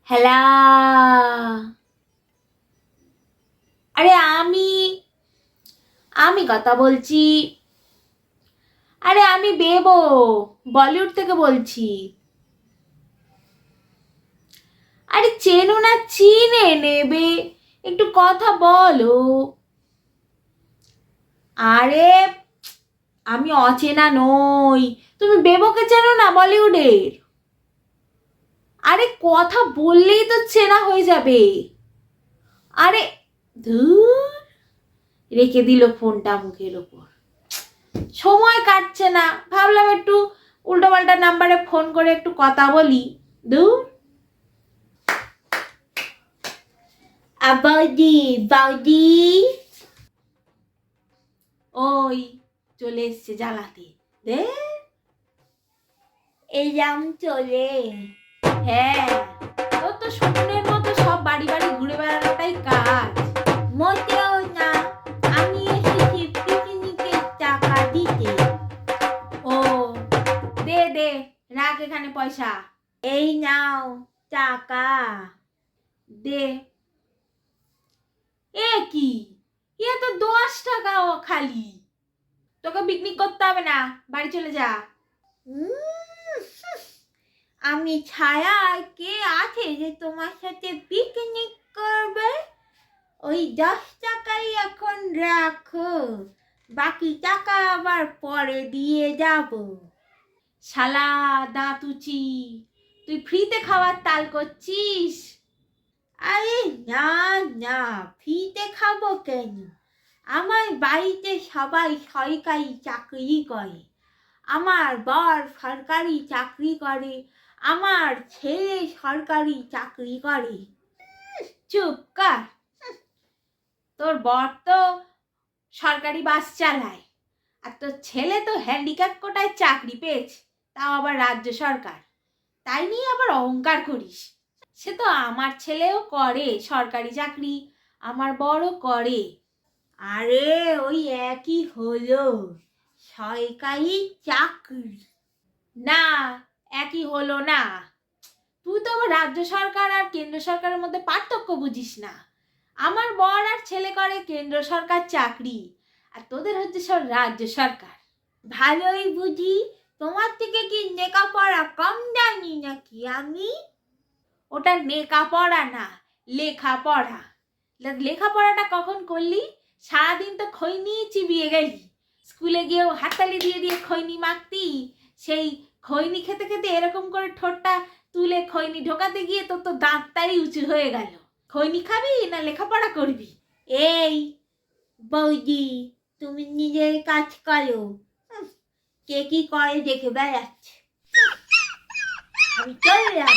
হ্যালা। আরে আমি আমি কথা বলছি। আরে আমি বেবো বলিউড থেকে বলছি। আরে চেনো না, চিনে নেবে, একটু কথা বলো। আরে আমি অচেনা নই, তুমি বেবোকে চেনো না বলিউডের? আরে কথা বললেই তো চেনা হয়ে যাবে। আরে ধুর, রেখে দিল ফোনটা মুখের ওপর। সময় কাটছে না, ভাবলাম একটু উল্টোপাল্টা নাম্বারে ফোন করে একটু কথা বলি। দূর। বৌদি বৌদি, ওই চলে এসছে জ্বালাতে। দে এলাম চলে। হ্যাঁ, তোর তো শকুনের মতো সব বাড়ি বাড়ি ঘুরে বেড়ানোটাই কাজ। মোটেও না, আমি এসেছি পিকনিকের টাকা দিতে। ও, দে দে, রাখ এখানে পয়সা। এই নাও টাকা, দে। এ কি, এ তো 10 টাকা খালি। তোকে পিকনিক করতে হবে না, বাড়ি চলে যা। আমি ছাড়া কে আছে যে তোমার সাথে পিকনিক করবে? ওই 10 টাকাই এখন রাখো, বাকি টাকা আবার পরে দিয়ে যাব। শালা দাঁতুচি, তুই ফ্রিতে খাওয়ার তাল করছিস? আরে না না, ফ্রিতে খাবো কেন? আমার বাড়িতে সবাই সরকারি চাকরি করে। আমার বর সরকারি চাকরি করে, আমার ছেলে সরকারি চাকরি করে। চুপ কর। তোর বর তো সরকারি বাস চালায়, আর তোর ছেলে তো হ্যান্ডিক্যাপ কোটায় চাকরি পেয়েছে, তাও আবার রাজ্য সরকার। তাই নিয়ে আবার অহংকার করিস। সে তো আমার ছেলেও করে সরকারি চাকরি, আমার বড়ও করে। আরে ওই একই হলো, সরকারি চাকরি। না, একই হলো না। তুই তো আবার রাজ্য সরকার আর কেন্দ্র সরকারের মধ্যে পার্থক্য বুঝিস না। আমার বর আর ছেলে করে কেন্দ্র সরকার চাকরি, আর তোদের হচ্ছে সব রাজ্য সরকার। ভালোই বুঝি, তোমার থেকে কি লেখাপড়া কম জানি নাকি আমি? ওটা লেখাপড়া না, লেখাপড়া। লেখাপড়াটা কখন করলি? সারাদিন তো খৈনি চিবিয়ে গেলি। স্কুলে গিয়েও হাততালি দিয়ে দিয়ে খৈনি মাখতি, সেই খৈনি খেতে খেতে এরকম করে ঠোঁটটা তুলে খৈনি ঢোকাতে গিয়ে তোর তো দাঁতটাই উঁচু হয়ে গেল। খৈনি খাবি না লেখাপড়া করবি? এই বৌদি, তুমি নিজের কাজ করো, কে কি করে দেখে বেড়াচ্ছে। আমি চললাম।